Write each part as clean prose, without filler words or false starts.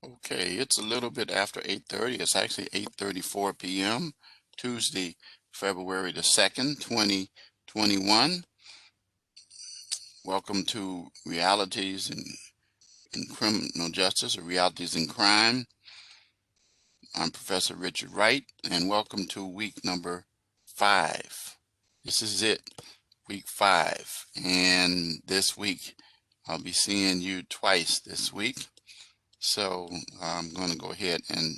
Okay, it's a little bit after 8:30. It's actually 8:34 p.m. Tuesday, February the 2nd, 2021. Welcome to Realities in Criminal Justice, or Realities in Crime. I'm Professor Richard Wright, and welcome to week number 5. This is it, week 5. And this week, I'll be seeing you twice this week. So I'm going to go ahead and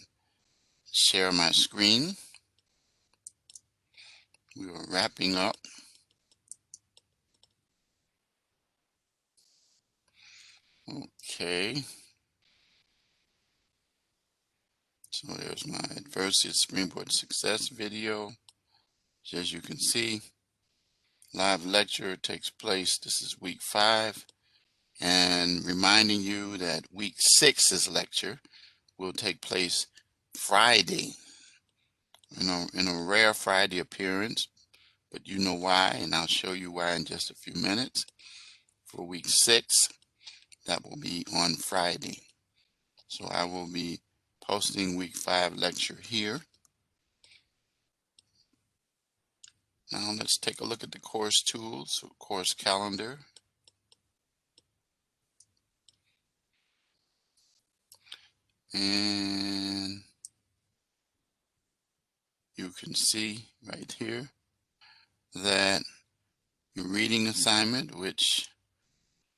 share my screen. We are wrapping up. Okay. So there's my Adversity Springboard Success video. As you can see, live lecture takes place. This is week 5. And reminding you that week 6's lecture will take place Friday. In a rare Friday appearance, but you know why, and I'll show you why in just a few minutes. For week 6, that will be on Friday. So I will be posting week 5 lecture here. Now let's take a look at the course tools, course calendar. And you can see right here that your reading assignment, which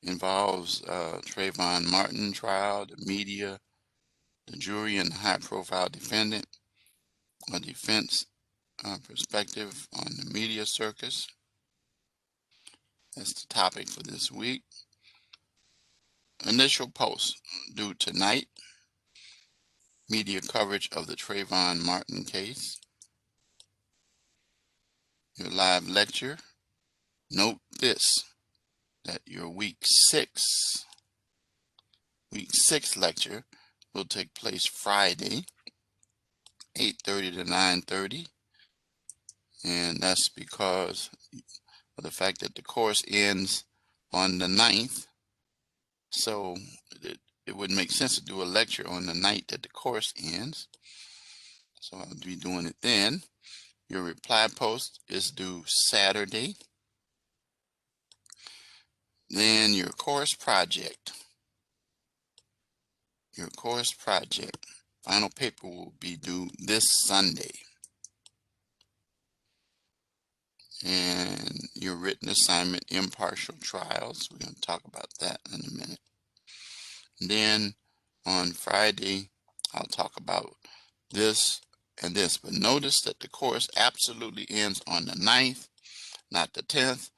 involves Trayvon Martin trial, the media, the jury, and high-profile defendant, a defense perspective on the media circus. That's the topic for this week. Initial post due tonight. Media coverage of the Trayvon Martin case. Your live lecture. Note this, that your week 6 lecture will take place Friday, 8:30 to 9:30. And that's because of the fact that the course ends on the 9th. So it wouldn't make sense to do a lecture on the night that the course ends. So I'll be doing it then. Your reply post is due Saturday. Then your course project. Your course project. Final paper will be due this Sunday. And your written assignment, impartial trials. We're going to talk about that in a minute. And then on Friday, I'll talk about this and this. But notice that the course absolutely ends on the 9th, not the 10th,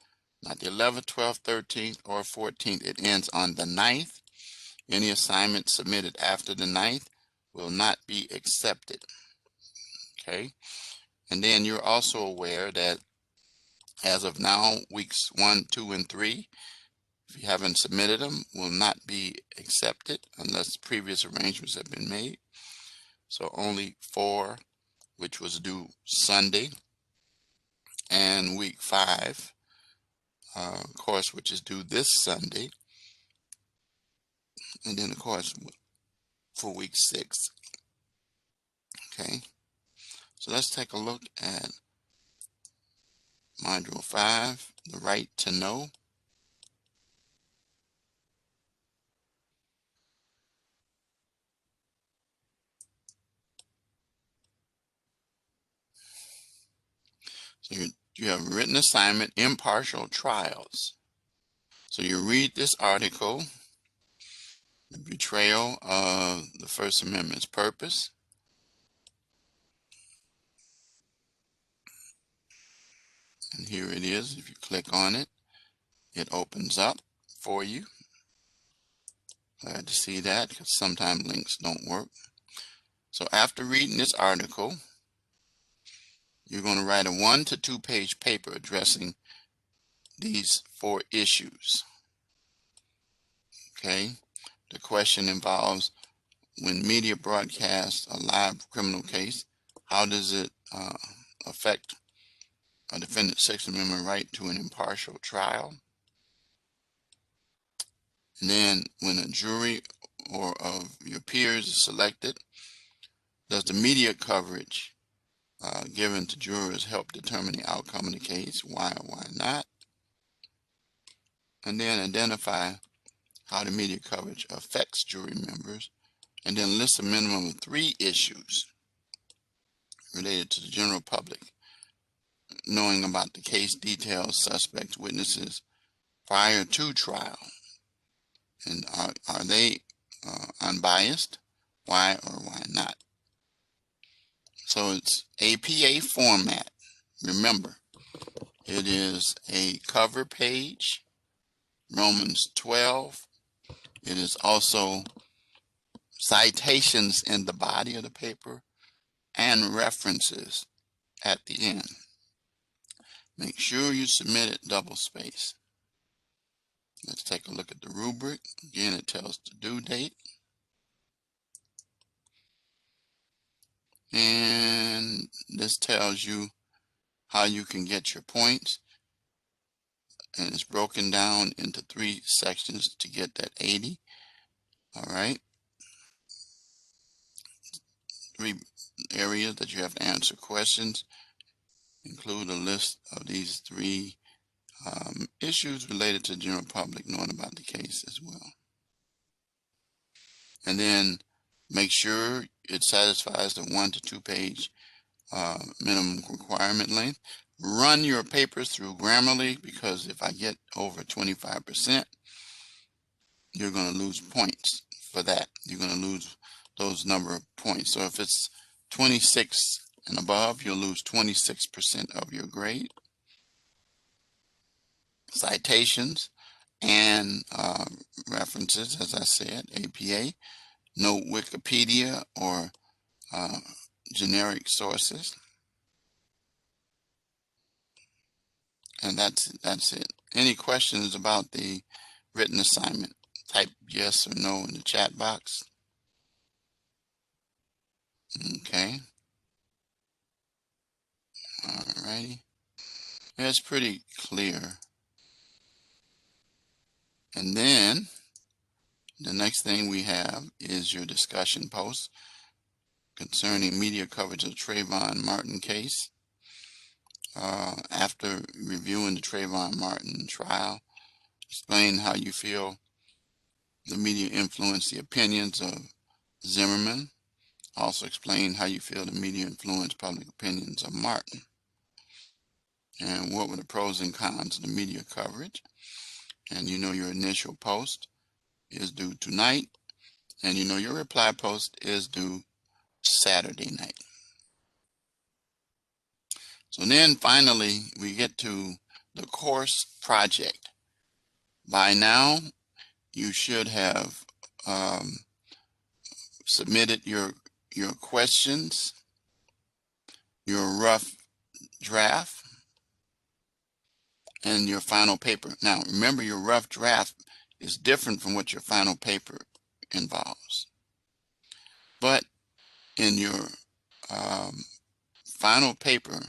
not the 11th, 12th, 13th, or 14th. It ends on the 9th. Any assignment submitted after the 9th will not be accepted. Okay? And then you're also aware that as of now, weeks 1, 2, and 3, if you haven't submitted them, will not be accepted unless previous arrangements have been made. So only 4, which was due Sunday, and week 5, course, which is due this Sunday, and then of course for week 6. Okay, so let's take a look at Module 5, the right to know. So you have written assignment, impartial trials. So you read this article, the betrayal of the First Amendment's purpose. And here it is. If you click on it, it opens up for you. Glad to see that, because sometimes links don't work. So after reading this article, you're going to write a 1 to 2 page paper addressing these 4 issues. Okay, the question involves, when media broadcasts a live criminal case, how does it affect a defendant's Sixth Amendment right to an impartial trial? And then when a jury or of your peers is selected? Does the media coverage given to jurors help determine the outcome of the case? Why or why not? And then identify how the media coverage affects jury members, and then list a minimum of 3 issues related to the general public, knowing about the case details, suspects, witnesses prior to trial, and are they unbiased? Why or why not? So it's APA format. Remember, it is a cover page, Romans 12. It is also citations in the body of the paper and references at the end. Make sure you submit it double space. Let's take a look at the rubric. Again, it tells the due date. And this tells you how you can get your points. And it's broken down into 3 sections to get that 80. All right. 3 areas that you have to answer questions. Include a list of these 3 issues related to the general public knowing about the case as well. And then make sure it satisfies the 1 to 2 page minimum requirement length. Run your papers through Grammarly, because if I get over 25%, you're going to lose points for that. You're going to lose those number of points. So if it's 26 and above, you'll lose 26% of your grade. Citations and references, as I said, APA. No Wikipedia or generic sources. And that's it. Any questions about the written assignment? Type yes or no in the chat box. Okay. Alrighty. It's pretty clear. And then the next thing we have is your discussion post concerning media coverage of the Trayvon Martin case. After reviewing the Trayvon Martin trial, explain how you feel the media influenced the opinions of Zimmerman. Also explain how you feel the media influenced public opinions of Martin. And what were the pros and cons of the media coverage. And you know your initial post is due tonight. And you know your reply post is due Saturday night. So then finally we get to the course project. By now you should have submitted your questions, your rough draft, and your final paper. Now remember, your rough draft is different from what your final paper involves. But in your final paper,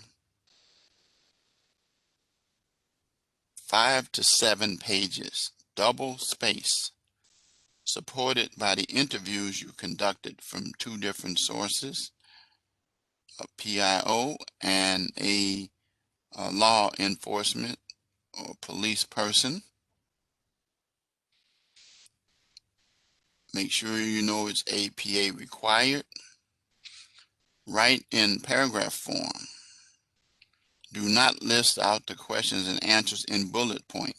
5 to 7 pages, double space, supported by the interviews you conducted from 2 different sources, a PIO and a law enforcement or police person. Make sure you know it's APA required. Write in paragraph form. Do not list out the questions and answers in bullet point.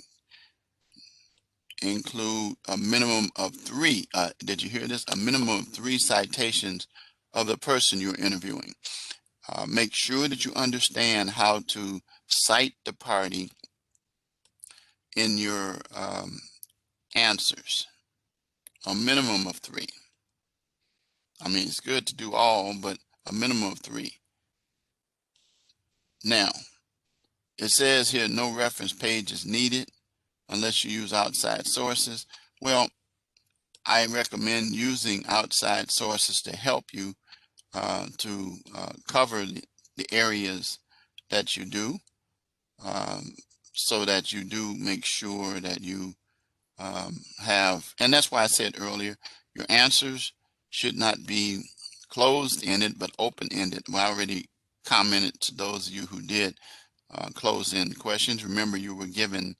Include a minimum of 3, did you hear this? A minimum of 3 citations of the person you're interviewing. Make sure that you understand how to cite the party in your answers. A minimum of 3. I mean, it's good to do all, but a minimum of 3. Now, it says here no reference page is needed unless you use outside sources. Well, I recommend using outside sources to help you to cover the areas that you do, so that you do make sure that you have, and that's why I said earlier, Your answers should not be closed-ended, but open-ended. Well, I already commented to those of you who did closed-end questions. Remember, you were given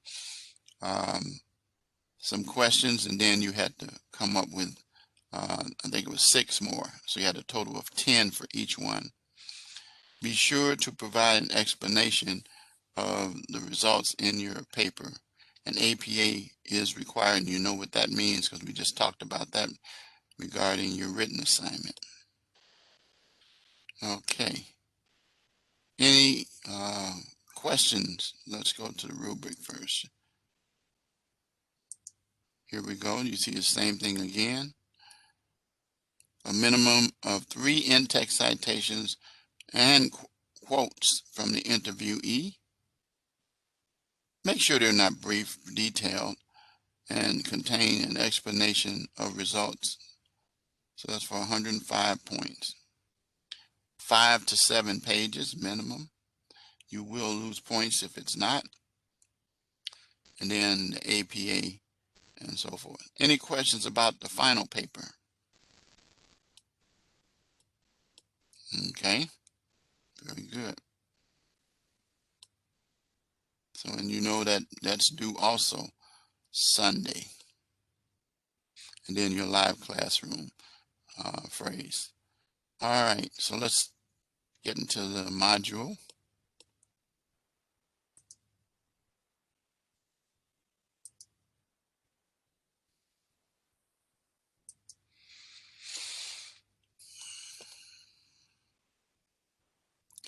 some questions, and then you had to come up with, I think it was 6 more. So you had a total of 10 for each one. Be sure to provide an explanation of the results in your paper. An APA is required, and you know what that means because we just talked about that regarding your written assignment. Okay. Any questions? Let's go to the rubric first. Here we go. You see the same thing again. A minimum of 3 in-text citations and quotes from the interviewee. Make sure they're not brief, detailed, and contain an explanation of results. So that's for 105 points. 5 to 7 pages minimum. You will lose points if it's not. And then the APA and so forth. Any questions about the final paper? Okay, very good. So, and you know that that's due also Sunday. And then your live classroom phrase. All right, so let's get into the module.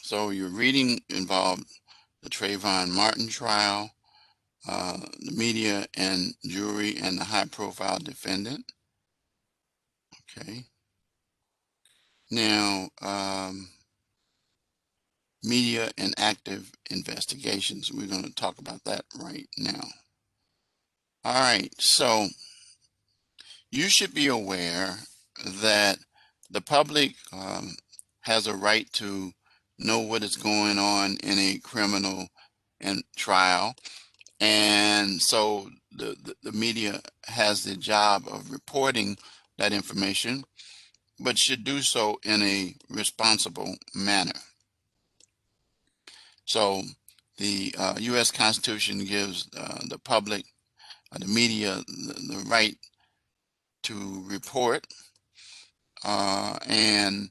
So your reading involved the Trayvon Martin trial, the media and jury, and the high-profile defendant. Okay. Now, media and active investigations. We're going to talk about that right now. All right, so you should be aware that the public has a right to know what is going on in a criminal trial. And so the media has the job of reporting that information, but should do so in a responsible manner. So the U.S. Constitution gives the public, the media, the right to report, and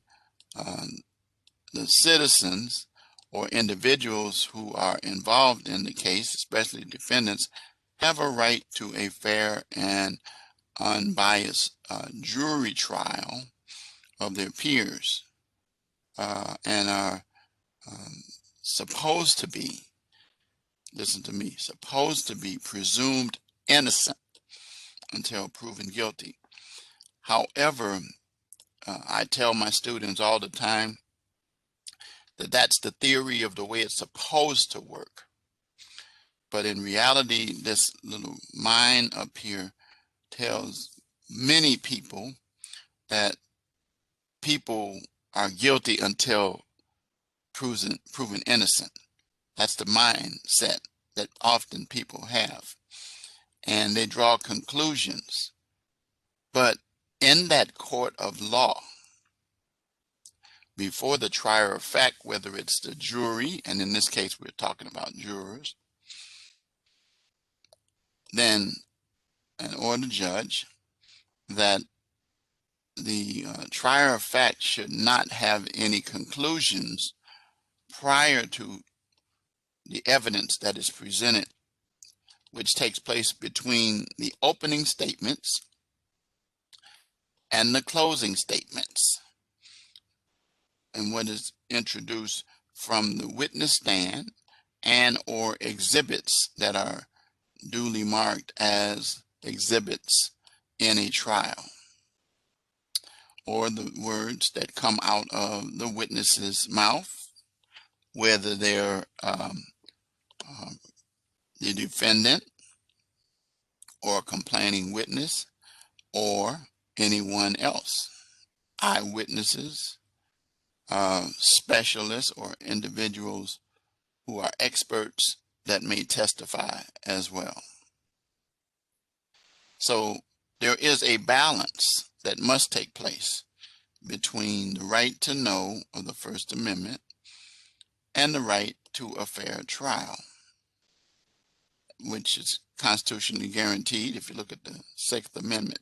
the citizens or individuals who are involved in the case, especially defendants, have a right to a fair and unbiased jury trial of their peers, and are supposed to be, listen to me, supposed to be presumed innocent until proven guilty. However, I tell my students all the time that that's the theory of the way it's supposed to work. But in reality, this little mind up here tells many people that people are guilty until proven innocent. That's the mindset that often people have. And they draw conclusions. But in that court of law, before the trier of fact, whether it's the jury, and in this case we're talking about jurors, then an order judge that the trier of fact should not have any conclusions prior to the evidence that is presented, which takes place between the opening statements and the closing statements, and what is introduced from the witness stand and or exhibits that are duly marked as exhibits in a trial, or the words that come out of the witness's mouth, whether they're the defendant or a complaining witness or anyone else, eyewitnesses, specialists, or individuals who are experts that may testify as well. So there is a balance that must take place between the right to know of the First Amendment and the right to a fair trial, which is constitutionally guaranteed if you look at the Sixth Amendment.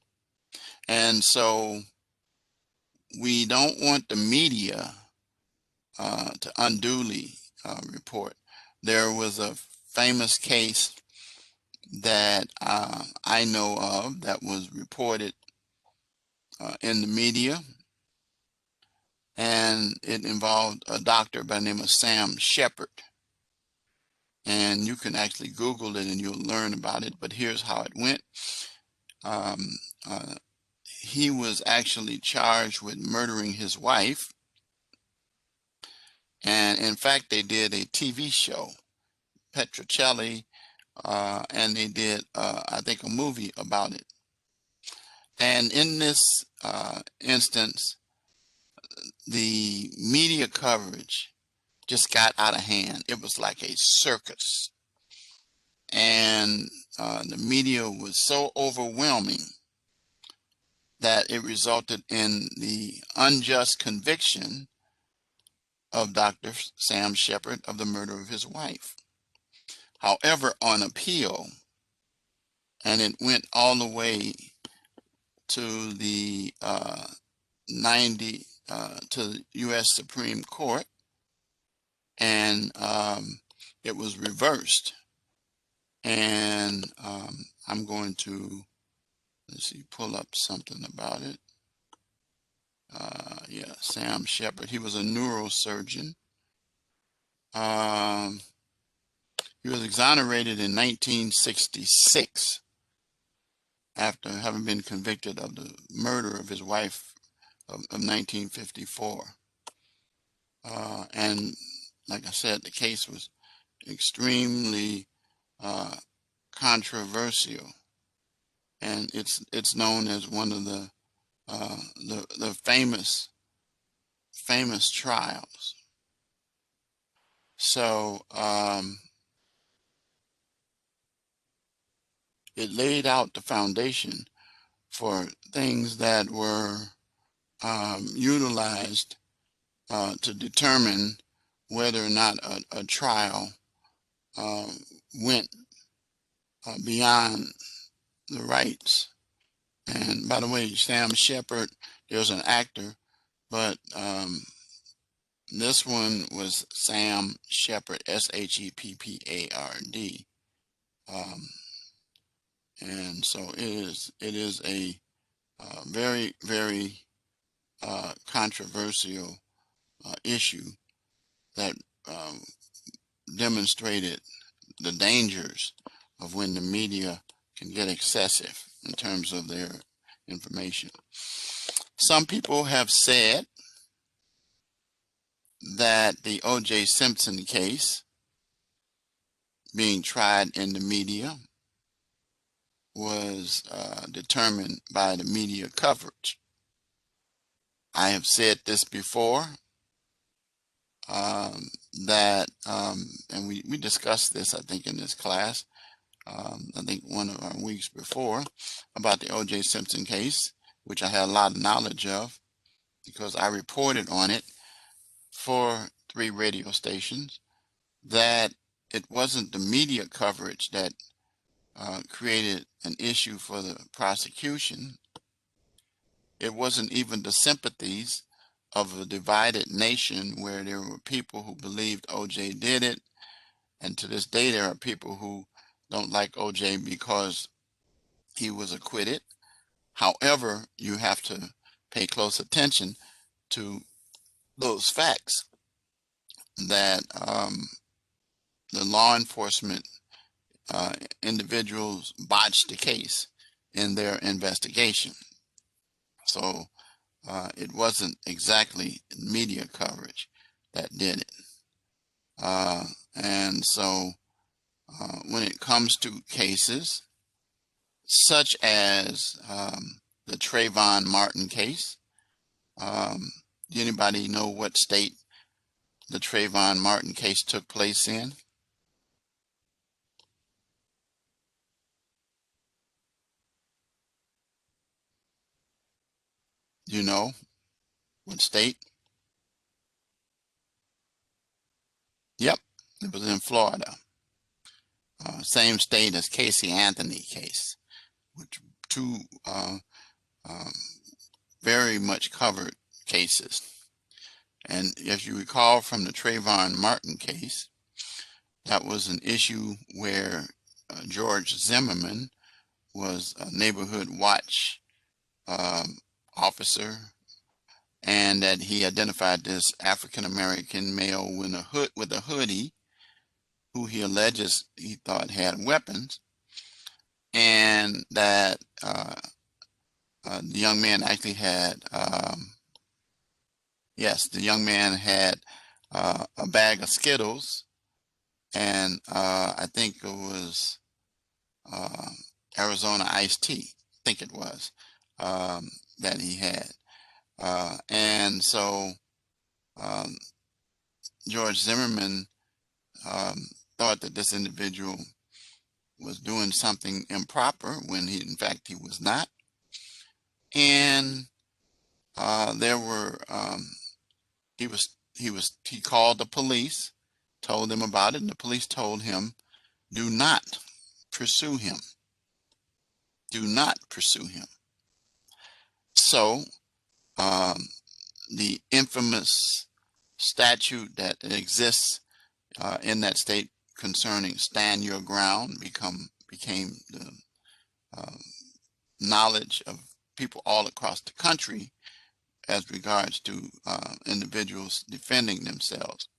And so we don't want the media to unduly report. There was a famous case that I know of that was reported in the media, and it involved a doctor by the name of Sam Shepard. And you can actually Google it and you'll learn about it, but here's how it went. Um, he was actually charged with murdering his wife, and in fact they did a TV show, Petrocelli, and they did I think a movie about it. And in this instance, the media coverage just got out of hand. It was like a circus, and the media was so overwhelming that it resulted in the unjust conviction of Dr. Sam Shepard of the murder of his wife. However, on appeal, and it went all the way to the to the U.S. Supreme Court, and it was reversed. And I'm going to, let's see, pull up something about it. Yeah, Sam Shepard. He was a neurosurgeon. He was exonerated in 1966 after having been convicted of the murder of his wife of 1954. And like I said, the case was extremely controversial, and it's known as one of the famous trials. So it laid out the foundation for things that were utilized to determine whether or not a trial went beyond the rights. And by the way, Sam Shepard, there's an actor, but this one was Sam Shepard, Sheppard. And so it is a very, very controversial issue that demonstrated the dangers of when the media can get excessive in terms of their information. Some people have said that the O.J. Simpson case being tried in the media was determined by the media coverage. I have said this before, and we discussed this, I think, in this class, I think one of our weeks before, about the O.J. Simpson case, which I had a lot of knowledge of because I reported on it for 3 radio stations, that it wasn't the media coverage that created an issue for the prosecution. It wasn't even the sympathies of a divided nation where there were people who believed OJ did it, and to this day there are people who don't like OJ because he was acquitted. However, you have to pay close attention to those facts that the law enforcement individuals botched the case in their investigation. So it wasn't exactly media coverage that did it. And so when it comes to cases such as the Trayvon Martin case, do anybody know what state the Trayvon Martin case took place in? You know what state? Yep, it was in Florida. Same state as Casey Anthony case, which two um, very much covered cases. And if you recall from the Trayvon Martin case, that was an issue where George Zimmerman was a neighborhood watch um, officer, and that he identified this African American male with a hoodie, who he alleges he thought had weapons, and that the young man actually had, yes, the young man had a bag of Skittles, and I think it was uh, Arizona iced tea, I think it was, that he had. And so um, George Zimmerman um, thought that this individual was doing something improper when in fact, he was not. And there were, he called the police, told them about it, and the police told him, do not pursue him. Do not pursue him. So um, the infamous statute that exists in that state concerning stand your ground became the uh, knowledge of people all across the country as regards to individuals defending themselves.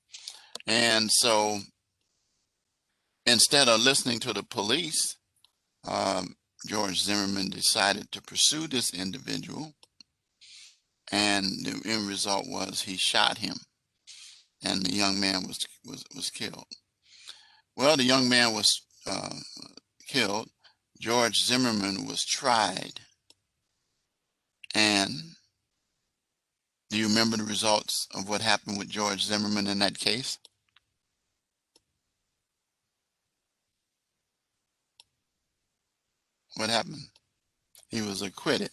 And so instead of listening to the police, um, George Zimmerman decided to pursue this individual, and the end result was he shot him, and the young man was killed. Well, the young man was killed. George Zimmerman was tried, and do you remember the results of what happened with George Zimmerman in that case? What happened? He was acquitted.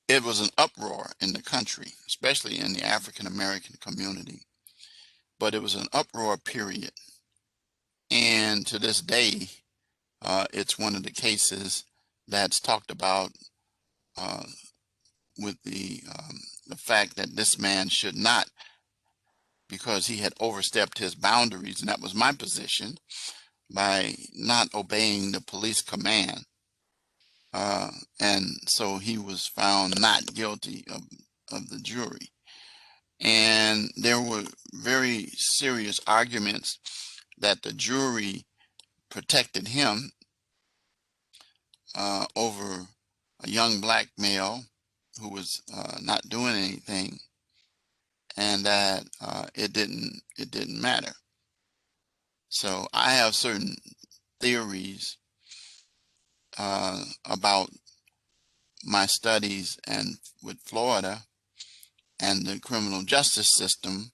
It was an uproar in the country, especially in the African American community, but it was an uproar period. And to this day, it's one of the cases that's talked about uh, with the fact that this man should not, because he had overstepped his boundaries, and that was my position, by not obeying the police command. Uh, and so he was found not guilty of the jury. And there were very serious arguments that the jury protected him over a young black male who was not doing anything, and that it didn't matter. So I have certain theories about my studies and with Florida and the criminal justice system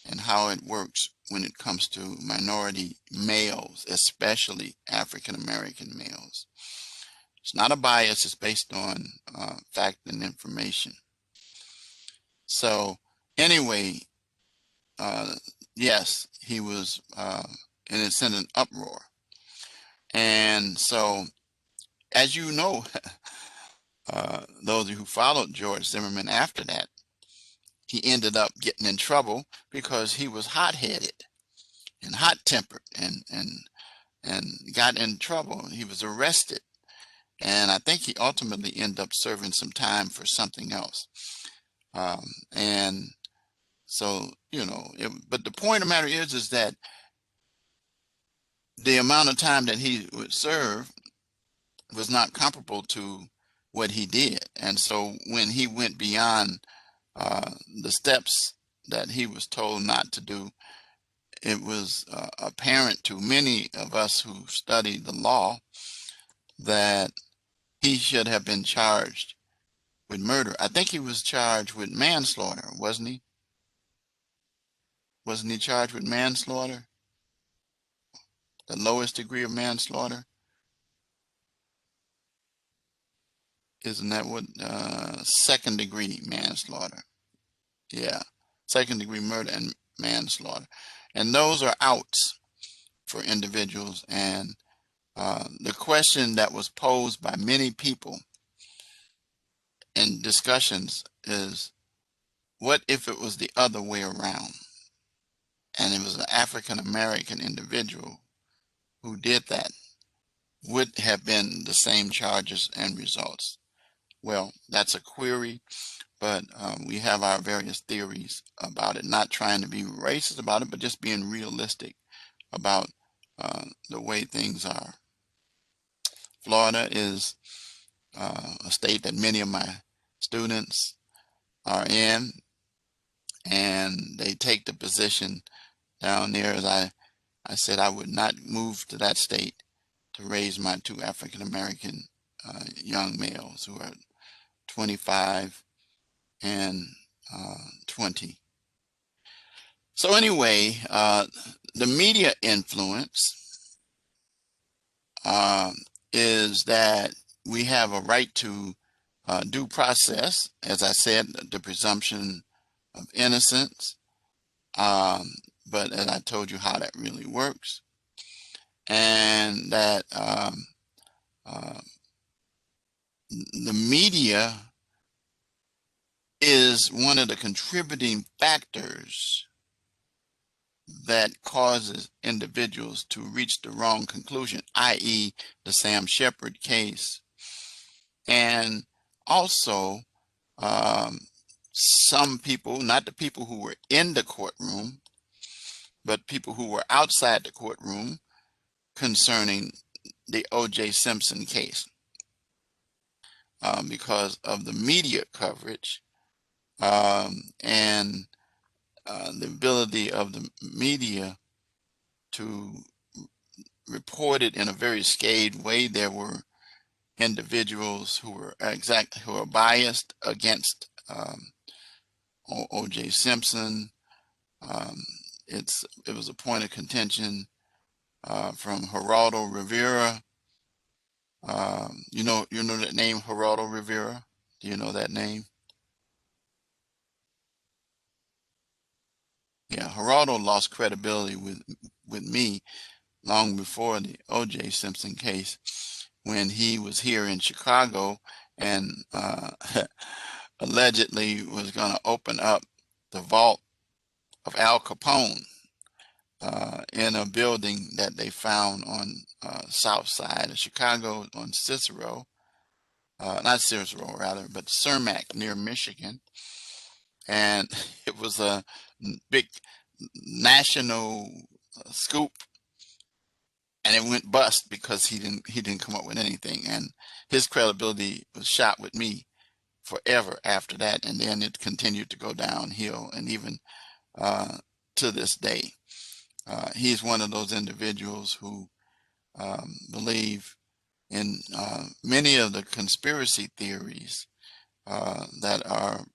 and how it works when it comes to minority males, especially African American males. It's not a bias, it's based on fact and information. So anyway, uh, yes, he was, and it's in an uproar. And so, as you know, those of you who followed George Zimmerman after that, he ended up getting in trouble because he was hot-headed and hot-tempered and got in trouble. He was arrested, and I think he ultimately ended up serving some time for something else. And so, but the point of the matter is that the amount of time that he would serve was not comparable to what he did. And so when he went beyond the steps that he was told not to do, it was apparent to many of us who studied the law that he should have been charged with murder. I think he was charged with manslaughter, wasn't he? Wasn't he charged with manslaughter? The lowest degree of manslaughter? Isn't that what, second degree manslaughter? Yeah, second degree murder and manslaughter. And those are outs for individuals. And the question that was posed by many people in discussions is, what if it was the other way around? And it was an African American individual who did that? Would have been the same charges and results? Well, that's a query, but we have our various theories about it, not trying to be racist about it, but just being realistic about the way things are. Florida is a state that many of my students are in, and they take the position down there, as I said, I would not move to that state to raise my two African American young males who are 25 and 20. So anyway, the media influence uh, is that we have a right to due process, as I said, the presumption of innocence, um, but as I told you how that really works, and that uh, the media is one of the contributing factors that causes individuals to reach the wrong conclusion, i.e. the Sam Shepard case. And also, um, some people, not the people who were in the courtroom, but people who were outside the courtroom concerning the O.J. Simpson case, because of the media coverage and the ability of the media to report it in a very scathed way. There were individuals who were biased against O.J. Simpson. Um, it was a point of contention from Geraldo Rivera. You know that name, Geraldo Rivera. Do you know that name? Yeah, Geraldo lost credibility with me long before the O.J. Simpson case, when he was here in Chicago and allegedly was going to open up the vault of Al Capone in a building that they found on south side of Chicago on Cicero, not Cicero rather, but Cermak near Michigan. And it was a big national scoop, and it went bust because he didn't come up with anything, and his credibility was shot with me forever after that, and then it continued to go downhill, and even to this day. He's one of those individuals who believe in many of the conspiracy theories that are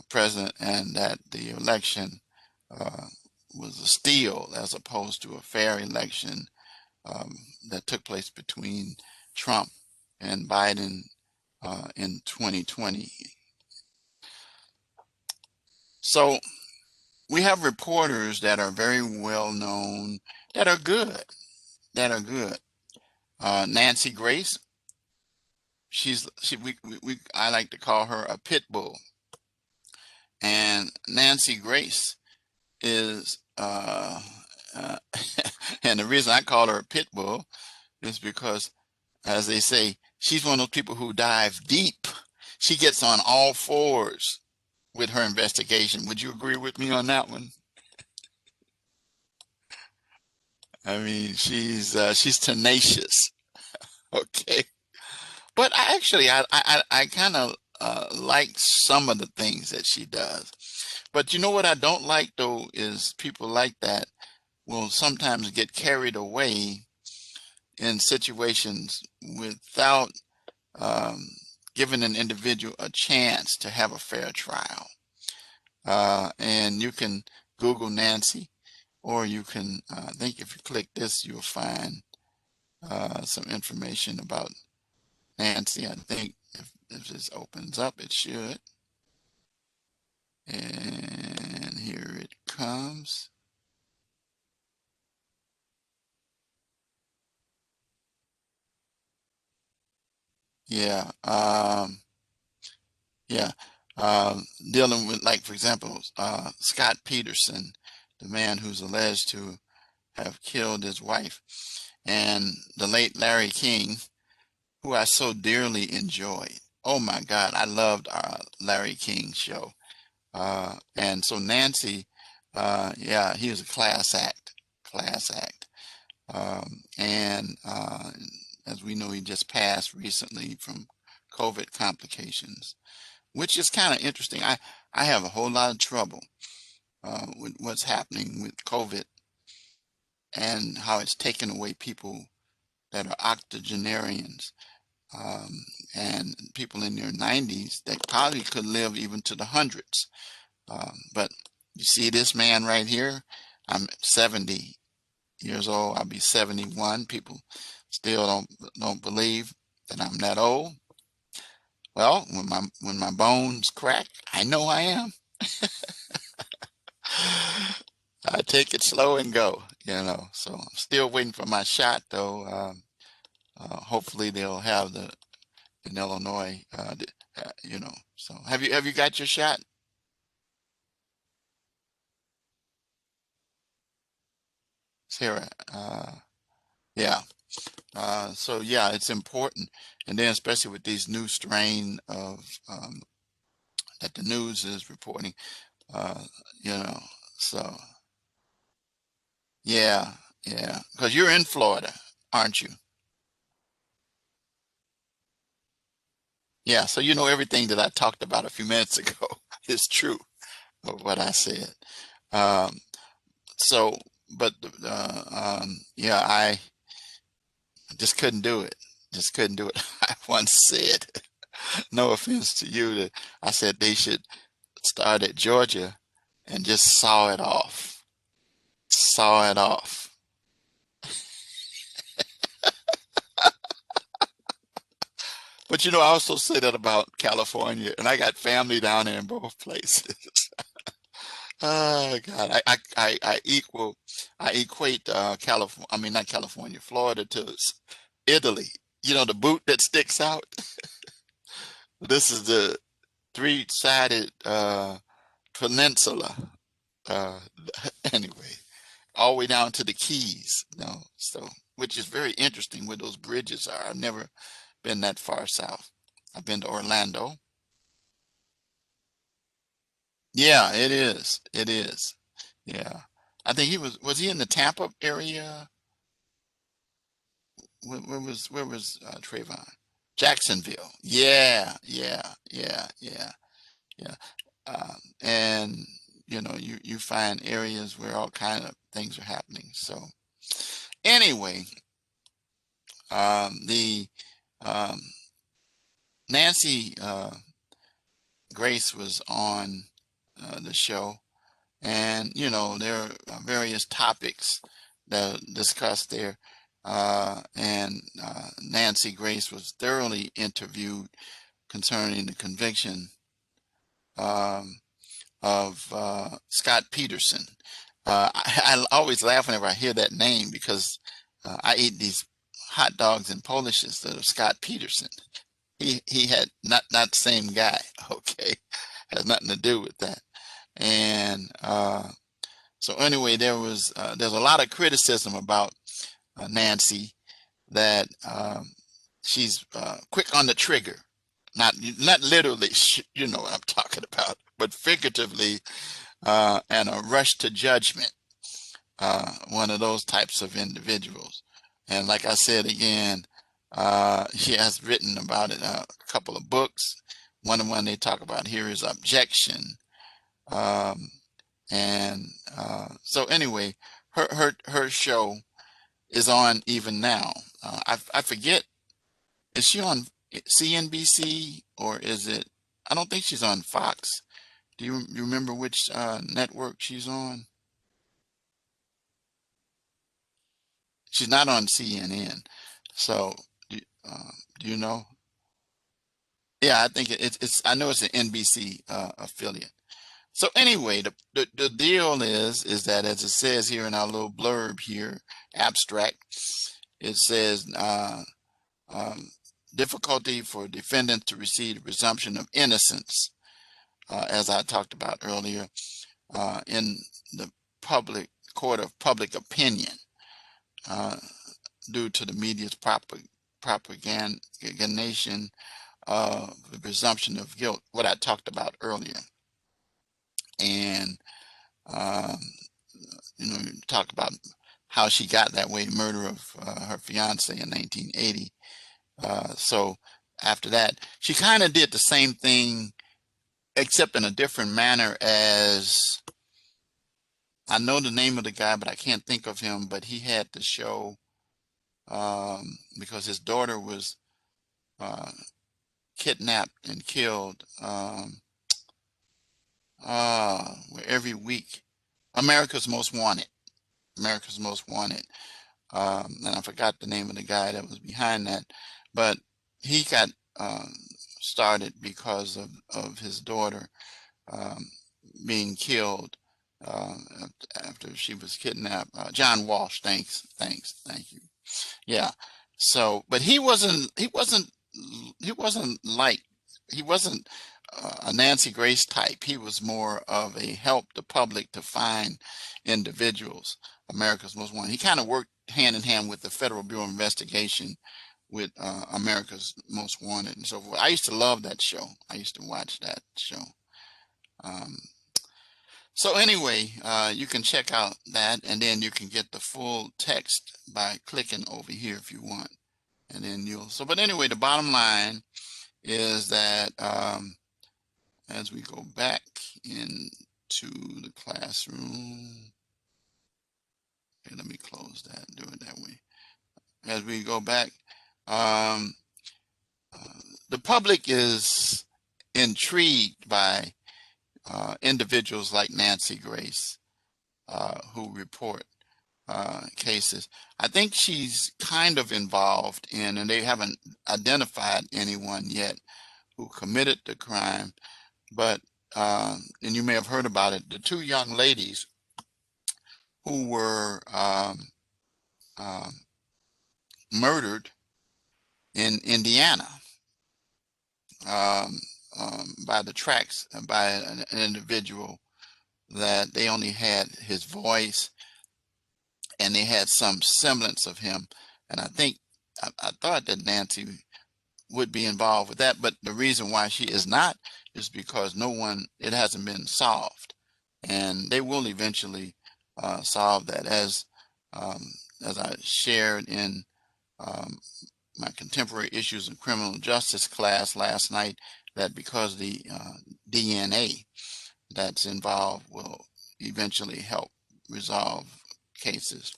present, and that the election was a steal as opposed to a fair election that took place between Trump and Biden in 2020. So we have reporters that are very well known, that are good, that are good. Nancy Grace, I like to call her a pit bull. And Nancy Grace is, and the reason I call her a pit bull is because, as they say, she's one of those people who dive deep. She gets on all fours with her investigation. Would you agree with me on that one? I mean, she's tenacious. Okay. But I kind of like some of the things that she does. But you know what I don't like, though, is people like that will sometimes get carried away in situations without um, giving an individual a chance to have a fair trial. And you can Google Nancy, or you can, I think if you click this, you'll find some information about Nancy. I think if if this opens up, it should. And here it comes. Yeah. Yeah. Dealing with, like, for example, Scott Peterson, the man who's alleged to have killed his wife, and the late Larry King, who I so dearly enjoyed. Oh my God, I loved Larry King's show. And so Nancy, yeah, he was a class act. And as we know, he just passed recently from COVID complications, which is kind of interesting. I have a whole lot of trouble with what's happening with COVID and how it's taken away people that are octogenarians, and people in their 90s that probably could live even to the hundreds. But you see this man right here, I'm 70 years old. I'll be 71. People still don't believe that I'm that old. Well, when my bones crack, I know I am. I take it slow and go, you know. So I'm still waiting for my shot, though. Hopefully they'll have the in Illinois, you know. So have you got your shot, Sarah? Yeah. So yeah, it's important, and then especially with these new strain of that the news is reporting, uh, you know. So yeah, yeah, because you're in Florida, aren't you? Yeah, so you know everything that I talked about a few minutes ago is true of what I said. Um, so, but yeah, I just couldn't do it. Just couldn't do it. I once said, no offense to you, that I said they should start at Georgia and just saw it off. Saw it off. But you know, I also say that about California, and I got family down there in both places. Oh God, I equate California, I mean not California, Florida to Italy. You know, the boot that sticks out. This is the three-sided peninsula. Uh, anyway, all the way down to the Keys. You know, so which is very interesting where those bridges are. I've never been that far south. I've been to Orlando. Yeah, it is. It is. Yeah. I think was he in the Tampa area? Where was Trayvon? Jacksonville. Yeah, yeah, yeah, yeah, yeah. And you know, you find areas where all kind of things are happening. So anyway, the um, Nancy Grace was on the show, and you know there are various topics that are discussed there. And Nancy Grace was thoroughly interviewed concerning the conviction um, of Scott Peterson. I always laugh whenever I hear that name because I eat these hot dogs and Polishes that are Scott Peterson. He had not the same guy. Okay, has nothing to do with that. And so anyway, there's a lot of criticism about Nancy that she's quick on the trigger, not literally, you know what I'm talking about, but figuratively, and a rush to judgment. One of those types of individuals. And like I said again, she has written about it a couple of books. One they talk about here is objection. Um, and so anyway, her show is on even now. I forget, is she on CNBC or is it? I don't think she's on Fox. Do you remember which network she's on? She's not on CNN. So do, do you know? Yeah, I think it's I know it's an NBC affiliate. So anyway, the deal is that, as it says here in our little blurb here, abstract, it says um, difficulty for defendants to receive the presumption of innocence, as I talked about earlier, in the public court of public opinion, uh, due to the media's propagandation of the presumption of guilt, what I talked about earlier. And um, talk about how she got that way, the murder of her fiance in 1980. So after that, she kind of did the same thing, except in a different manner. As I know the name of the guy, but I can't think of him. But he had the show because his daughter was uh, kidnapped and killed. Where every week, America's Most Wanted. America's Most Wanted. And I forgot the name of the guy that was behind that, but he got started because of his daughter um, being killed uh, after she was kidnapped. John Walsh, thank you. Yeah. So, but he wasn't a Nancy Grace type. He was more of a help the public to find individuals. America's Most Wanted. He kind of worked hand in hand with the Federal Bureau of Investigation with America's Most Wanted and so forth. I used to love that show. I used to watch that show. Um, so anyway, you can check out that, and then you can get the full text by clicking over here if you want. And then but anyway, the bottom line is that as we go back into the classroom, okay, let me close that, do it that way. As we go back, um, the public is intrigued by individuals like Nancy Grace, who report cases. I think she's kind of involved in, and they haven't identified anyone yet who committed the crime, but and you may have heard about it, the two young ladies who were um, murdered in Indiana um, by the tracks by an individual that they only had his voice and they had some semblance of him. And I thought that Nancy would be involved with that, but the reason why she is not is because it hasn't been solved, and they will eventually solve that. Um, as I shared in um, my contemporary issues in criminal justice class last night, that because the DNA that's involved will eventually help resolve cases.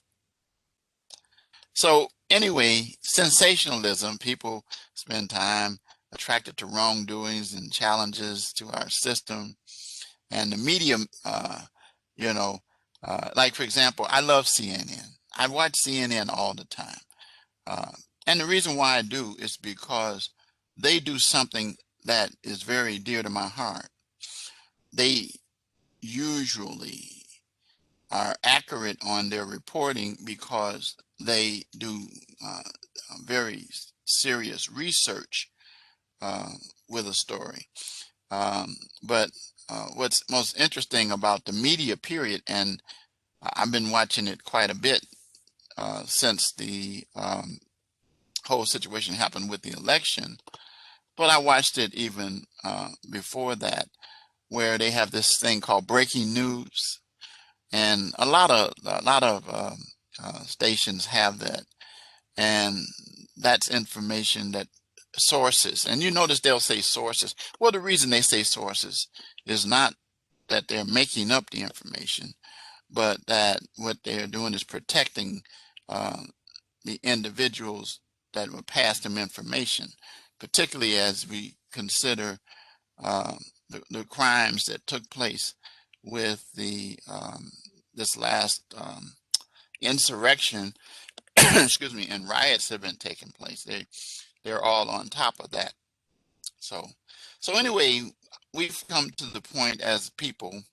So anyway, sensationalism, people spend time attracted to wrongdoings and challenges to our system. And the media, you know, like for example, I love CNN. I watch CNN all the time. Uh, and the reason why I do is because they do something that is very dear to my heart. They usually are accurate on their reporting because they do very serious research uh, with a story. But what's most interesting about the media period, and I've been watching it quite a bit since the whole situation happened with the election, but I watched it even before that, where they have this thing called breaking news, and a lot of stations have that, and that's information that sources, and you notice they'll say sources. Well, the reason they say sources is not that they're making up the information, but that what they're doing is protecting uh, the individuals that will pass them information, particularly as we consider um, the crimes that took place with the this last insurrection, excuse me, and riots have been taking place. They're all on top of that. So anyway, we've come to the point as people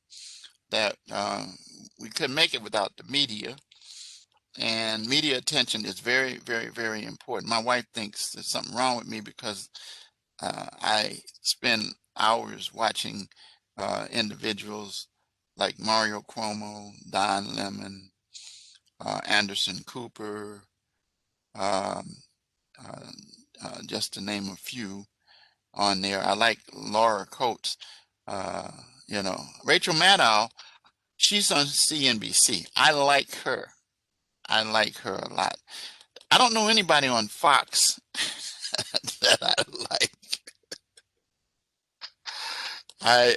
that we couldn't make it without the media, and media attention is very, very, very important. My wife thinks there's something wrong with me because I spend hours watching individuals like Mario Cuomo, Don Lemon, Anderson Cooper, um, uh, just to name a few on there. I like Laura Coates, uh, Rachel Maddow. She's on CNBC. I like her. I like her a lot. I don't know anybody on Fox that I like. I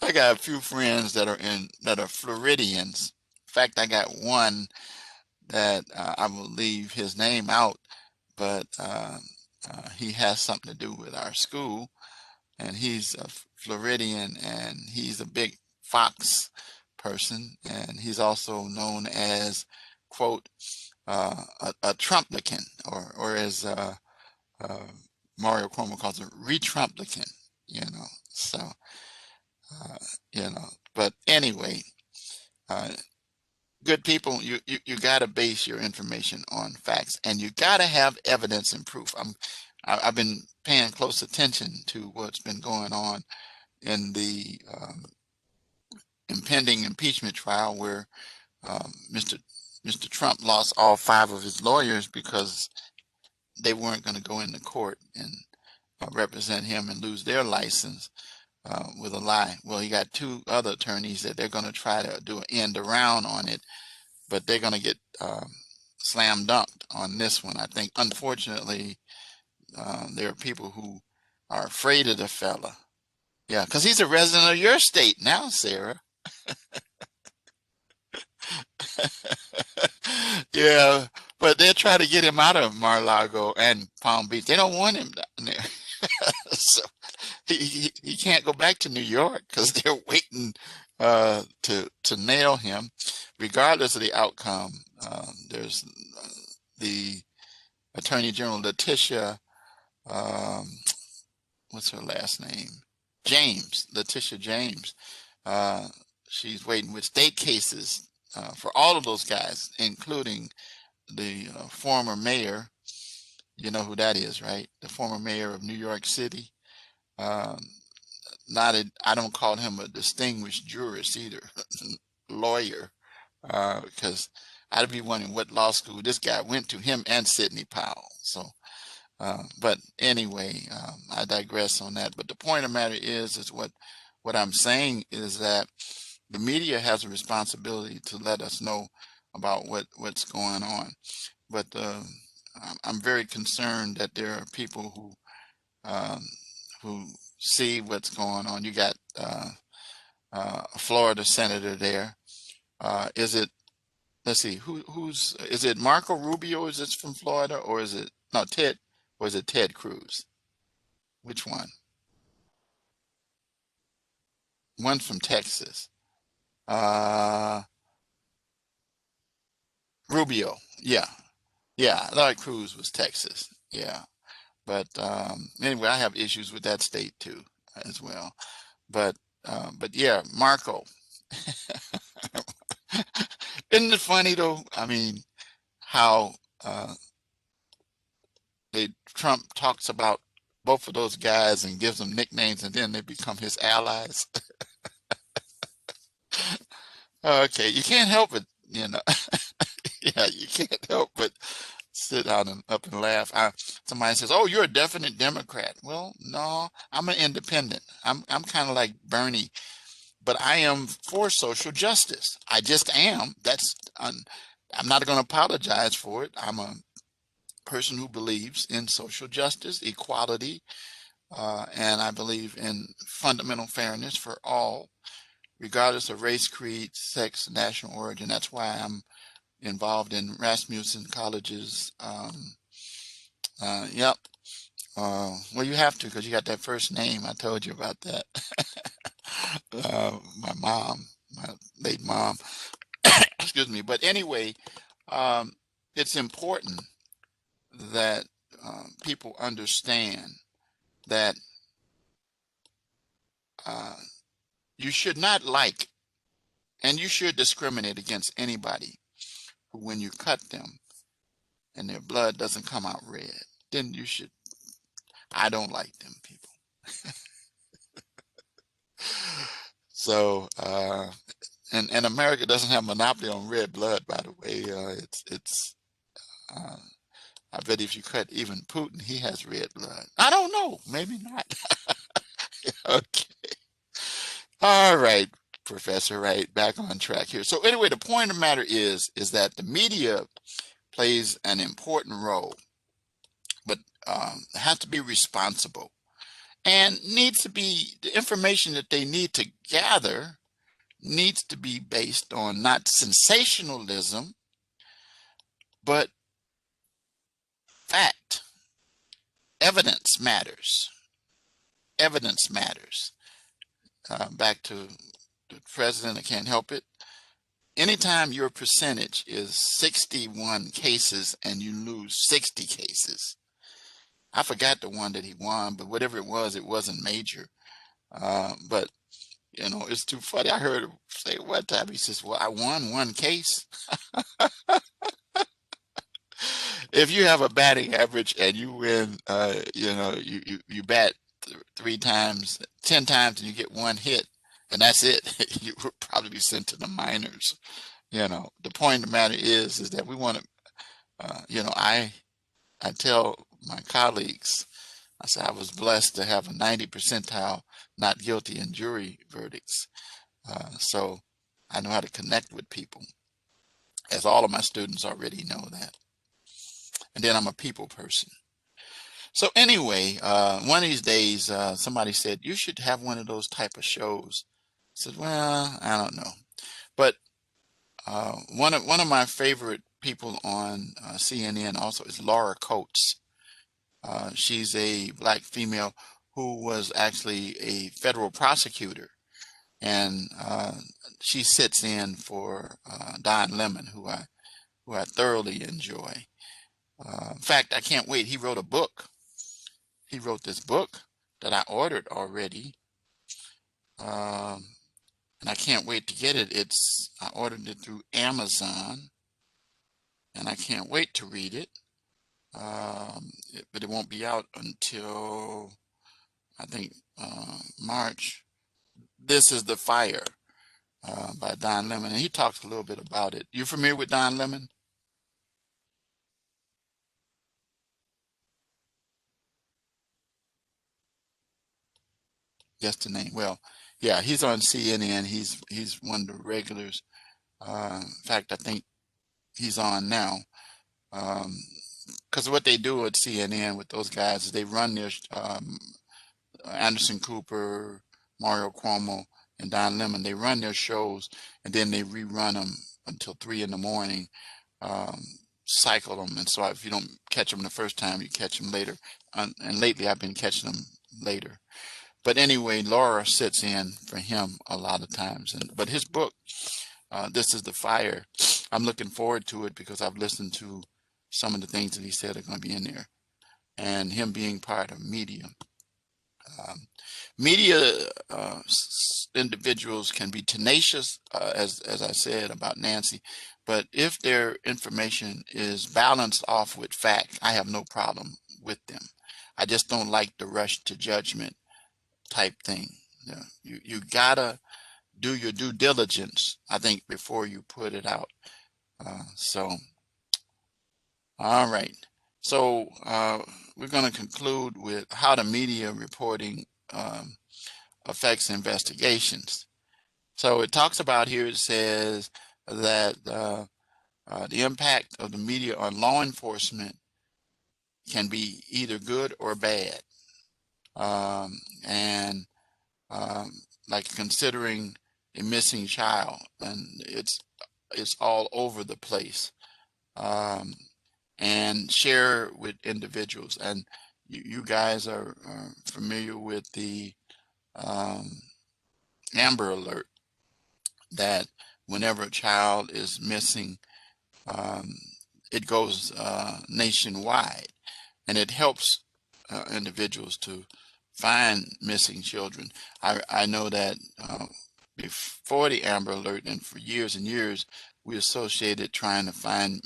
I got a few friends that are Floridians. In fact, I got one that I will leave his name out, but he has something to do with our school, and he's a Floridian, and he's a big Fox person, and he's also known as, quote, a Trumplican, or as uh, Mario Cuomo calls it, re-Trumplican, So, uh, but anyway, uh, good people, you got to base your information on facts, and you got to have evidence and proof. I've been paying close attention to what's been going on in the impending impeachment trial, where Mr. Trump lost all 5 of his lawyers because they weren't going to go into court and represent him and lose their license with a lie. Well, he got 2 other attorneys that they're going to try to do an end around on it, but they're going to get slam dunked on this one. I think, unfortunately, there are people who are afraid of the fella. Yeah, because he's a resident of your state now, Sarah. Yeah, but they're trying to get him out of Mar-a-Lago and Palm Beach. They don't want him down there. So he can't go back to New York because they're waiting to nail him, regardless of the outcome. There's the Attorney General Letitia, um, what's her last name? James, Letitia James. Uh, she's waiting with state cases for all of those guys, including the former mayor. You know who that is, right? The former mayor of New York City. Um, I don't call him a distinguished jurist either, lawyer, because I'd be wondering what law school this guy went to, him and Sidney Powell. So, but anyway, I digress on that. But the point of the matter is what I'm saying is that the media has a responsibility to let us know about what's going on. But I'm very concerned that there are people um, who see what's going on. You got a Florida senator there. Is it? Let's see. Who's? Is it Marco Rubio? Is this from Florida, or is it no Ted? Or is it Ted Cruz? Which one? One's from Texas. Uh, Rubio. Yeah, yeah. I thought Cruz was Texas. Yeah, but anyway, I have issues with that state too, as well. But yeah, Marco. Isn't it funny though? I mean, how uh, Trump talks about both of those guys and gives them nicknames, and then they become his allies. Okay, you can't help it. Yeah, you can't help but sit down and up and laugh. Somebody says, "Oh, you're a definite Democrat." Well, no, I'm an independent. I'm kind of like Bernie, but I am for social justice. I just am. I'm not going to apologize for it. I'm a person who believes in social justice, equality, and I believe in fundamental fairness for all, regardless of race, creed, sex, national origin. That's why I'm involved in Rasmussen College's. Yep. Well, you have to because you got that first name. I told you about that. My mom, my late mom. Excuse me. But anyway, um, it's important that people understand that you should not like and you should discriminate against anybody who, when you cut them and their blood doesn't come out red, then you should. I don't like them people. So, and America doesn't have monopoly on red blood, by the way. Uh, I bet if you cut even Putin, he has red blood. I don't know, maybe not. Okay. All right, Professor Wright, back on track here. So anyway, the point of the matter is that the media plays an important role, but has to be responsible and needs to be the information that they need to gather needs to be based on not sensationalism, but fact. Evidence matters. Evidence matters. Back to the president, I can't help it. Anytime your percentage is 61 cases and you lose 60 cases, I forgot the one that he won, but whatever it wasn't major. But you know, it's too funny. I heard him say one time, he says, well, I won one case. If you have a batting average and you win, you know, you bat 3 times, 10 times, and you get one hit, and that's it, you would probably be sent to the minors. You know, the point of the matter is that we want to, you know, I tell my colleagues, I said I was blessed to have a 90 percentile not guilty in jury verdicts. So I know how to connect with people, as all of my students already know that. And then I'm a people person. So anyway, one of these days, somebody said, you should have one of those type of shows. I said, well, I don't know. But one of my favorite people on CNN also is Laura Coates. She's a black female who was actually a federal prosecutor, and she sits in for Don Lemon, who I thoroughly enjoy. In fact, I can't wait. He wrote a book. He wrote this book that I ordered already, um, and I can't wait to get it. I ordered it through Amazon, and I can't wait to read it. But it won't be out until I think March. This is the Fire by Don Lemon, and he talks a little bit about it. You familiar with Don Lemon? Just the name. Well, yeah, he's on CNN. He's one of the regulars. In fact, I think he's on now. Because what they do at CNN with those guys is they run their Anderson Cooper, Mario Cuomo, and Don Lemon. They run their shows and then they rerun them until 3 in the morning. Um, Cycle them, and so if you don't catch them the first time, you catch them later. And lately, I've been catching them later. But anyway, Laura sits in for him a lot of times. But his book, This is the Fire, I'm looking forward to it because I've listened to some of the things that he said are going to be in there. And him being part of media. Um, Media individuals can be tenacious, as I said about Nancy, but if their information is balanced off with fact, I have no problem with them. I just don't like the rush to judgment type thing. Yeah, you gotta do your due diligence, I think, before you put it out. So, all right. So we're going to conclude with how the media reporting affects investigations. So it talks about here, it says that the impact of the media on law enforcement can be either good or bad. And like considering a missing child, and it's all over the place. And share with individuals. And you guys are familiar with the Amber Alert, that whenever a child is missing, um, it goes nationwide. and it helps individuals to find missing children. I know that before the Amber Alert and for years and years, we associated trying to find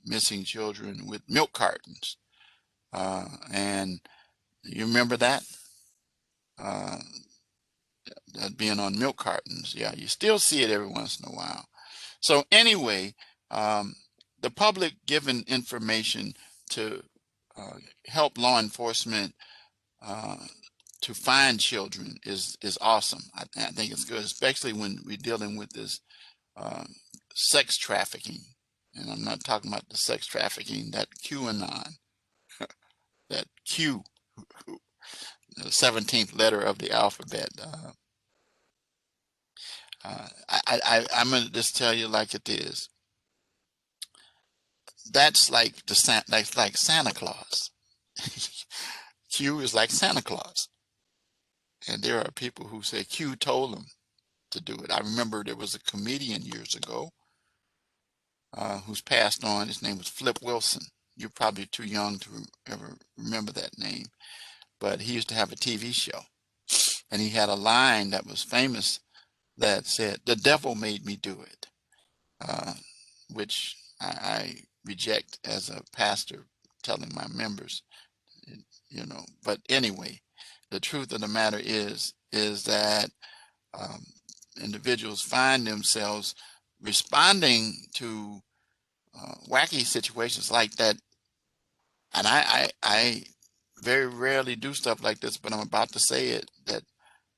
missing children with milk cartons. And you remember that? Uh, that being on milk cartons. Yeah, you still see it every once in a while. So anyway, um, the public given information to help law enforcement uh, to find children is awesome. I think it's good, especially when we're dealing with this uh, sex trafficking. And I'm not talking about the sex trafficking, that QAnon, that Q, the 17th letter of the alphabet. I'm gonna just tell you like it is. That's like like Santa Claus. Q is like Santa Claus, and there are people who say Q told them to do it. I remember there was a comedian years ago who's passed on. His name was Flip Wilson. You're probably too young to ever remember that name, but he used to have a TV show, and he had a line that was famous that said, "The devil made me do it," uh, which I reject as a pastor telling my members, you know. But anyway, the truth of the matter is that um, individuals find themselves responding to wacky situations like that. And I very rarely do stuff like this, but I'm about to say it, that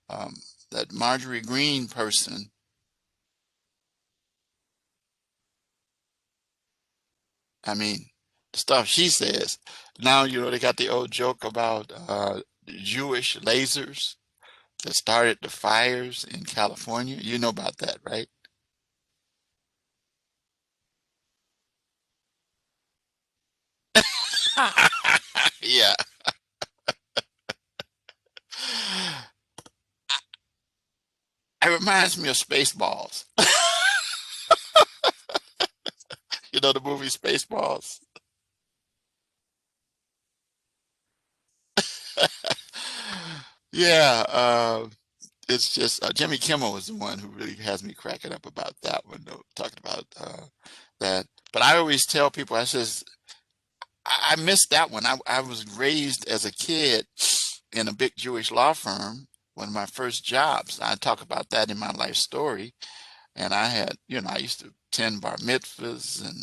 um, that Marjorie Green person, I mean, the stuff she says. Now, you know, they got the old joke about Jewish lasers that started the fires in California. You know about that, right? Yeah. It reminds me of Spaceballs. You know the movie Spaceballs? Yeah, it's just Jimmy Kimmel was the one who really has me cracking up about that one, though, talking about that. But I always tell people, I says, I missed that one. I was raised as a kid in a big Jewish law firm, one of my first jobs. I talk about that in my life story. And I had, you know, I used to attend bar mitzvahs and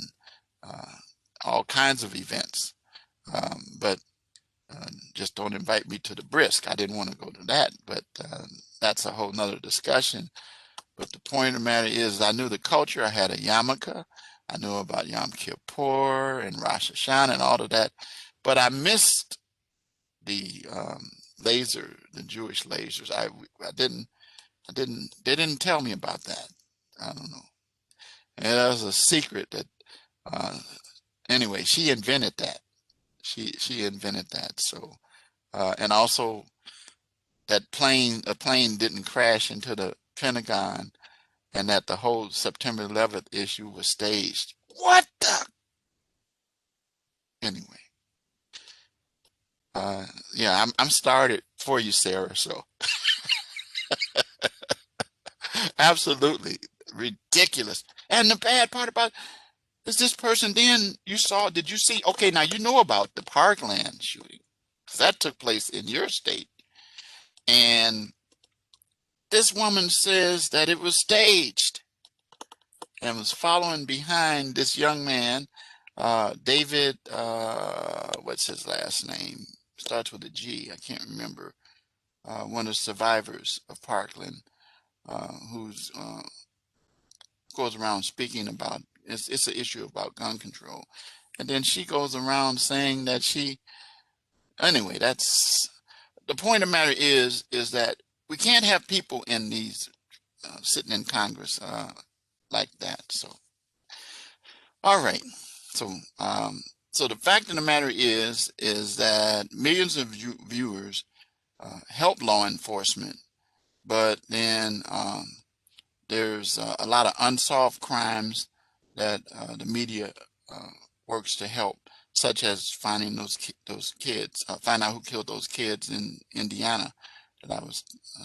uh, all kinds of events. But just don't invite me to the brisk. I didn't want to go to that, but that's a whole nother discussion. But the point of the matter is, I knew the culture. I had a yarmulke. I knew about Yom Kippur and Rosh Hashanah and all of that. But I missed the the Jewish lasers. They didn't tell me about that. I don't know. And that was a secret that, uh, anyway, she invented that. She invented that. So, and also a plane didn't crash into the Pentagon, and that the whole September 11th issue was staged. What the? Anyway, yeah, I'm started for you, Sarah. So absolutely ridiculous. And the bad part about is this person then you saw, did you see? Okay, now you know about the Parkland shooting. That took place in your state. And this woman says that it was staged and was following behind this young man, David, what's his last name? Starts with a G. I can't remember. One of the survivors of Parkland, who's goes around speaking about it's an issue about gun control, and then she goes around saying that she anyway. That's the point of the matter is that we can't have people in these sitting in Congress like that. So all right, so so the fact of the matter is that millions of viewers help law enforcement, but then there's a lot of unsolved crimes that the media uh, works to help. such as finding those kids, find out who killed those kids in Indiana that I was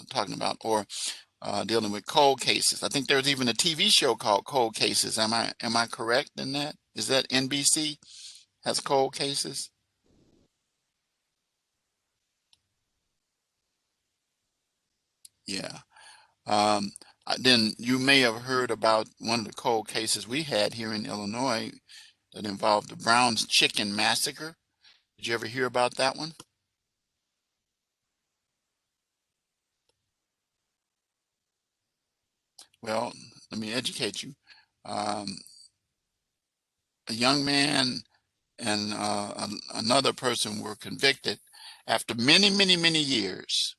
talking about, or dealing with cold cases. I think there's even a TV show called Cold Cases. Am I correct in that? Is that NBC has cold cases? Yeah. Um, then you may have heard about one of the cold cases we had here in Illinois that involved the Brown's Chicken Massacre. Did you ever hear about that one? Well, let me educate you. Um, a young man and another person were convicted after many, many, many years.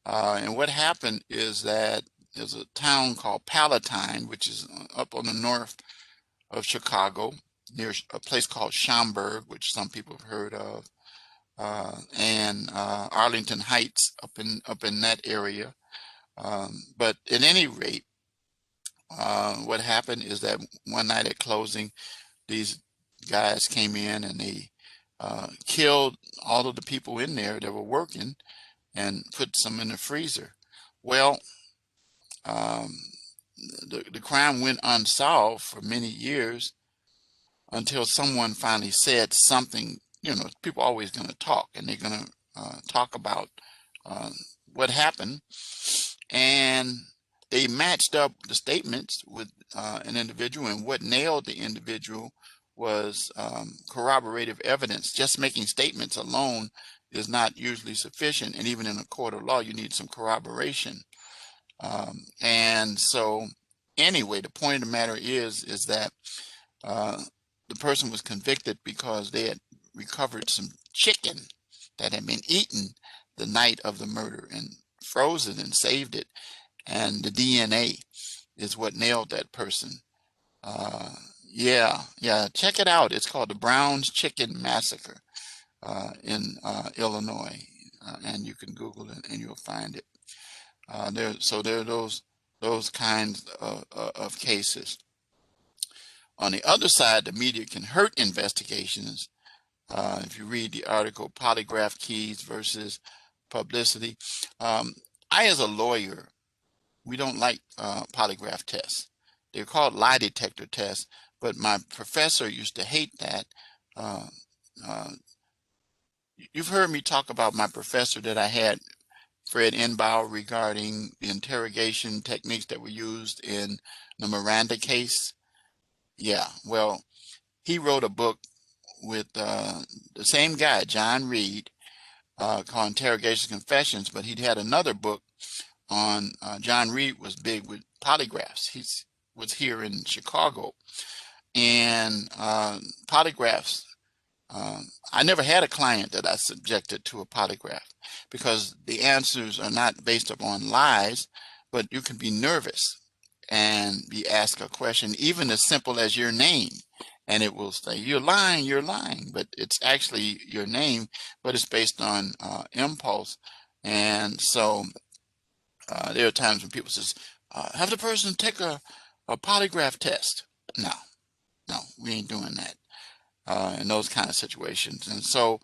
And what happened is that there's a town called Palatine, which is up on the north of Chicago, near a place called Schaumburg, which some people have heard of, and Arlington Heights up in that area. But at any rate, what happened is that one night at closing, these guys came in and they killed all of the people in there that were working and put some in the freezer. Well, um, the crime went unsolved for many years until someone finally said something. People are always going to talk, and they're going to talk about uh, what happened, and they matched up the statements with an individual, and what nailed the individual was corroborative evidence. Just making statements alone is not usually sufficient, and even in a court of law, you need some corroboration. And so, anyway, the point of the matter is that uh, the person was convicted because they had recovered some chicken that had been eaten the night of the murder and frozen and saved it, and the DNA is what nailed that person. Uh, yeah, yeah, check it out. It's called the Brown's Chicken Massacre in Illinois, and you can Google it and you'll find it. There are those kinds of cases. On the other side, the media can hurt investigations. If you read the article, Polygraph Keys versus Publicity. Um, I, as a lawyer, we don't like polygraph tests. They're called lie detector tests, but my professor used to hate that. Uh, uh, you've heard me talk about my professor that I had, Fred Enbow, regarding the interrogation techniques that were used in the Miranda case. Yeah, well, he wrote a book with the same guy, John Reed, called Interrogation Confessions, but he'd had another book on John Reed was big with polygraphs. He was here in Chicago, and polygraphs. I never had a client that I subjected to a polygraph because the answers are not based upon lies, but you can be nervous and be asked a question, even as simple as your name, and it will say, you're lying, but it's actually your name, but it's based on impulse. And so there are times when people says, have the person take a polygraph test. No, no, we ain't doing that in those kind of situations. And so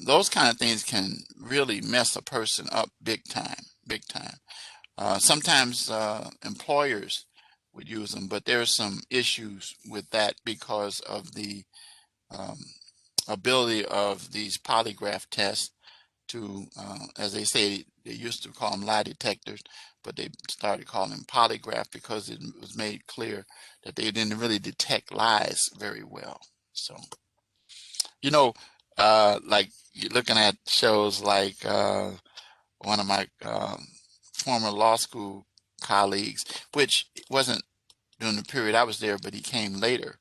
those kind of things can really mess a person up big time, big time. Sometimes employers would use them, but there are some issues with that because of the um, ability of these polygraph tests to, as they say, they used to call them lie detectors, but they started calling them polygraph because it was made clear that they didn't really detect lies very well. So, you know, like you're looking at shows like one of my former law school colleagues, which wasn't during the period I was there, but he came later,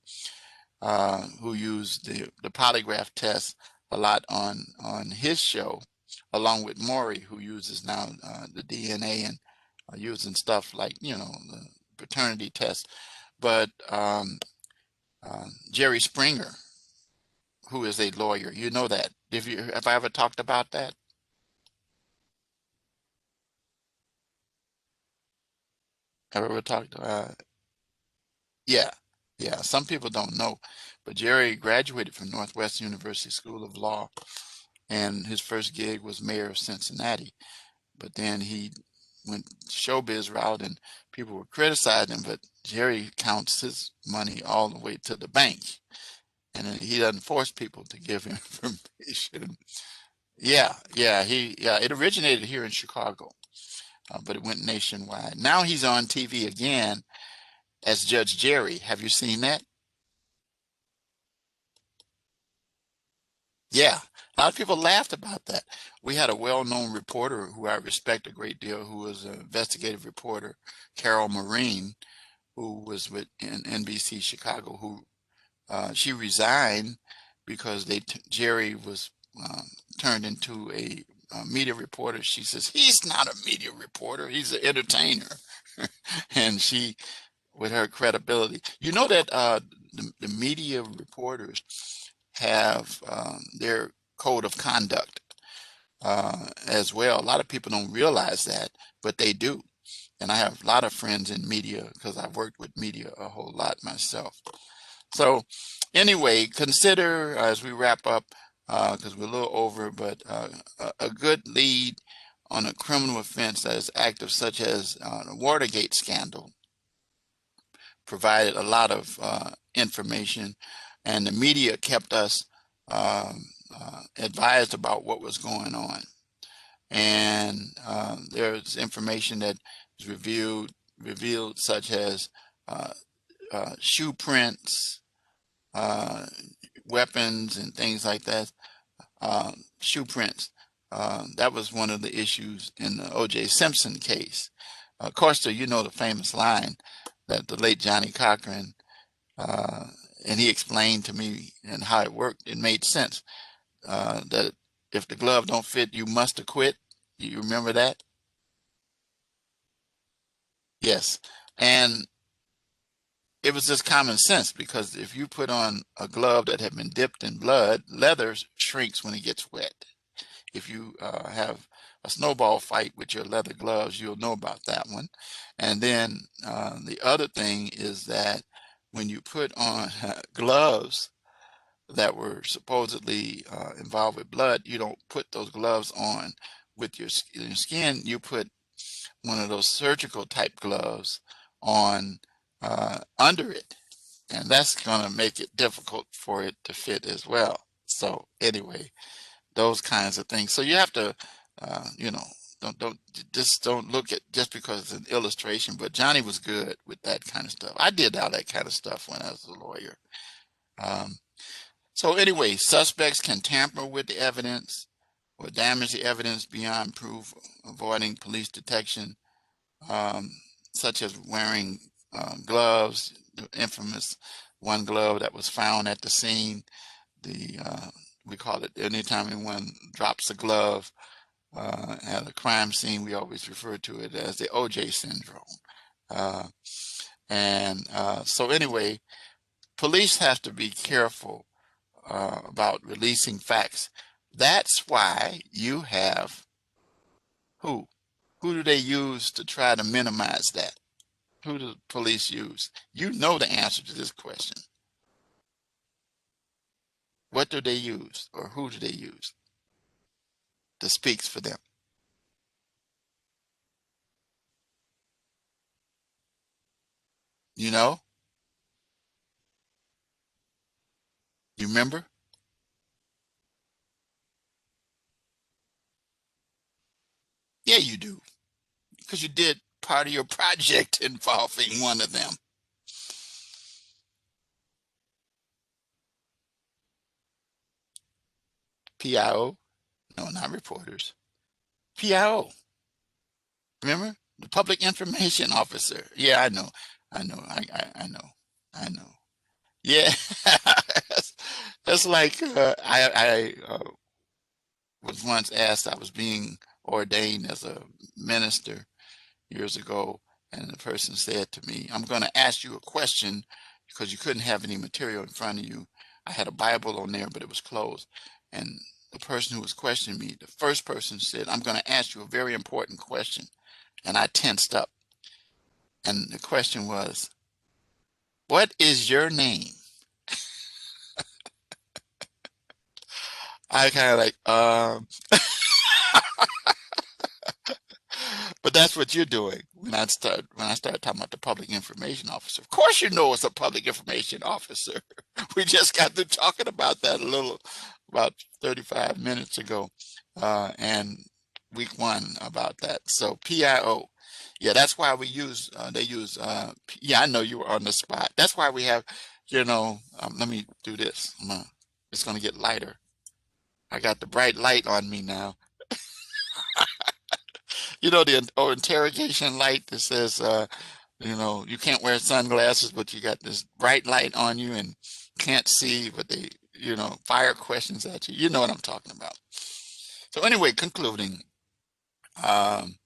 who used the polygraph test a lot on his show, along with Maury, who uses now the DNA and using stuff like the paternity test. But Jerry Springer, who is a lawyer, you know that. Have I ever talked about that? Have I ever talked? Yeah, yeah. Some people don't know, But Jerry graduated from Northwestern University School of Law, and his first gig was mayor of Cincinnati. But then he went showbiz route, and people were criticizing him. But Jerry counts his money all the way to the bank, and he doesn't force people to give him information. Yeah. It originated here in Chicago, but it went nationwide. Now he's on TV again as Judge Jerry. Have you seen that? Yeah, a lot of people laughed about that. We had a well-known reporter who I respect a great deal, who was an investigative reporter, Carol Marine, who was with NBC Chicago, who she resigned because Jerry was turned into a media reporter. She says, he's not a media reporter, he's an entertainer. And she, with her credibility, you know that the media reporters have their code of conduct as well. A lot of people don't realize that, but they do. And I have a lot of friends in media because I've worked with media a whole lot myself. So anyway, consider as we wrap up, because we're a little over, but a good lead on a criminal offense that is active, such as the Watergate scandal, provided a lot of information, and the media kept us advised about what was going on. And there's information that is revealed such as shoe prints, uh, weapons, and things like that. Shoe prints. That was one of the issues in the O.J. Simpson case. Of course, you know the famous line that the late Johnny Cochran, uh, and he explained to me and how it worked. It made sense that if the glove don't fit, you must acquit. You remember that? Yes. And it was just common sense, because if you put on a glove that had been dipped in blood, leather shrinks when it gets wet. If you have a snowball fight with your leather gloves, you'll know about that one. And then the other thing is that when you put on gloves that were supposedly involved with blood, you don't put those gloves on with your skin. You put one of those surgical type gloves on under it, and that's going to make it difficult for it to fit as well. So anyway, those kinds of things. So you have to, you know, don't just don't look at just because it's an illustration. But Johnny was good with that kind of stuff. I did all that kind of stuff when I was a lawyer. Um, so anyway, suspects can tamper with the evidence or damage the evidence beyond proof, avoiding police detection, um, such as wearing gloves, the infamous one glove that was found at the scene. The We call it, anytime anyone drops a glove at a crime scene, we always refer to it as the OJ syndrome. Uh, so anyway, police have to be careful about releasing facts. That's why you have who? Who do they use to try to minimize that? Who do the police use? You know the answer to this question. What do they use, or who do they use that speaks for them? You know? You remember? Yeah, you do. Because you did part of your project involving one of them. PIO? No, not reporters. PIO. Remember? The public information officer. Yeah, I know. I know. I know. I know. Yeah. That's like I was once asked, I was being ordained as a minister years ago, and the person said to me, I'm going to ask you a question because you couldn't have any material in front of you. I had a Bible on there, but it was closed. And the person who was questioning me, the first person said, I'm going to ask you a very important question. And I tensed up. And the question was, what is your name? I kind of like, but that's what you're doing when I start talking about the public information officer. Of course, you know it's a public information officer. We just got through talking about that about 35 minutes ago, and week one about that. So PIO, yeah, that's why we use they use yeah, I know you were on the spot. That's why we have, let me do this. It's gonna get lighter. I got the bright light on me now. The interrogation light that says, you can't wear sunglasses, but you got this bright light on you and can't see, but they, fire questions at you. You know what I'm talking about. So anyway, concluding, um,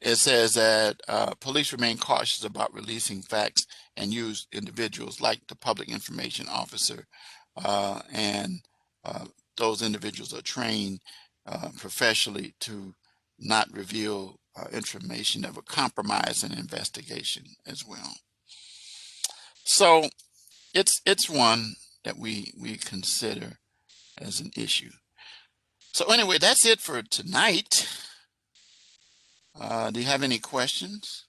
it says that police remain cautious about releasing facts and use individuals like the public information officer, and those individuals are trained professionally to not reveal information that would compromise an investigation as well. So it's one that we consider as an issue. So anyway, that's it for tonight. Do you have any questions?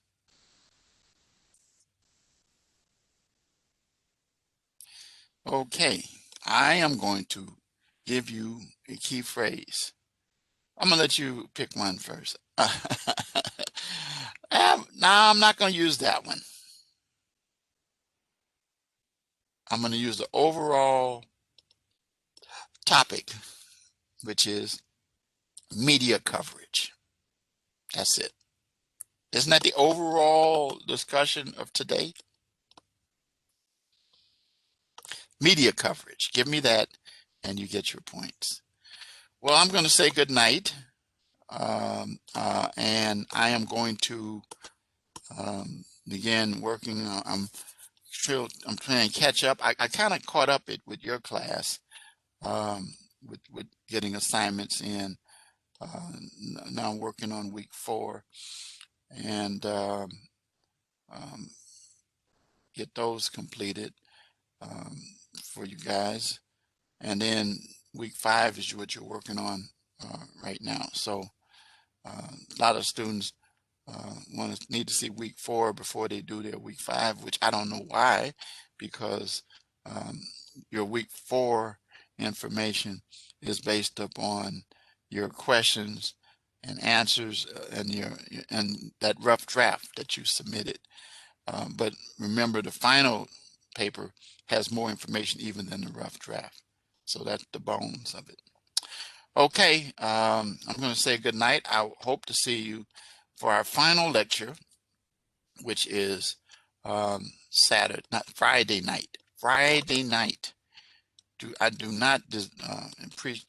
Okay, I am going to give you a key phrase. I'm gonna let you pick one first. No, I'm not gonna use that one. I'm gonna use the overall topic, which is media coverage. That's it. Isn't that the overall discussion of today? Media coverage. Give me that, and you get your points. Well, I'm going to say good night, and I am going to begin working. I'm trying to catch up. I kind of caught up with your class, with getting assignments in. Now I'm working on week 4, and um, get those completed um, for you guys. And then week 5 is what you're working on right now. So a lot of students need to see week 4 before they do their week 5, which I don't know why, because um, your week 4 information is based upon your questions and answers, and that rough draft that you submitted. But remember, the final paper has more information even than the rough draft. So that's the bones of it. Okay, I'm going to say good night. I hope to see you for our final lecture, which is Saturday, not Friday night. Friday night. I do not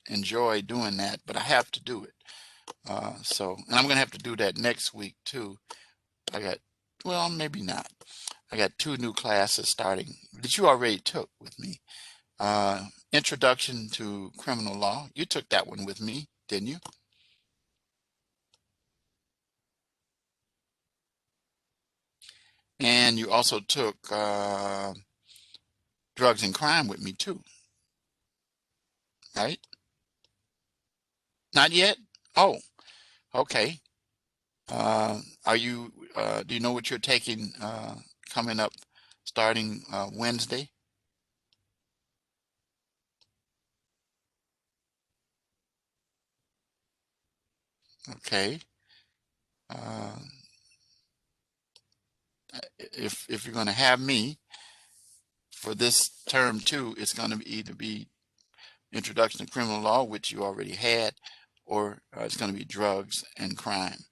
enjoy doing that, but I have to do it. And I'm going to have to do that next week too. Well, maybe not. I got 2 new classes starting that you already took with me. Introduction to Criminal Law. You took that one with me, didn't you? And you also took Drugs and Crime with me too, right? Not yet? Oh, okay. Do you know what you're taking coming up starting Wednesday? Okay. Uh, if you're going to have me for this term too, it's going to either be Introduction to Criminal Law, which you already had, or it's going to be Drugs and Crime.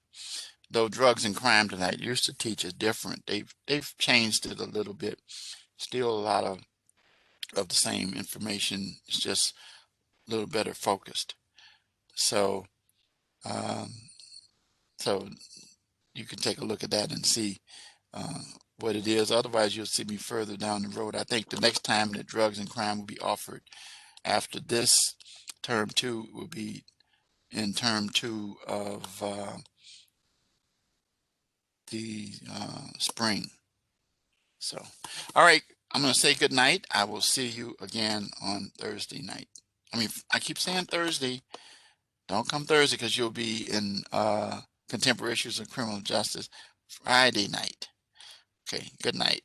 Though Drugs and Crime that I used to teach is different. They've changed it a little bit. Still a lot of the same information. It's just a little better focused. So um, so you can take a look at that and see uh, what it is. Otherwise, you'll see me further down the road. I think the next time that Drugs and Crime will be offered after this term 2 will be in term 2 of the spring. So, all right, I'm going to say good night. I will see you again on Thursday night. I mean, I keep saying Thursday. Don't come Thursday because you'll be in contemporary issues of criminal justice Friday night. Okay, good night.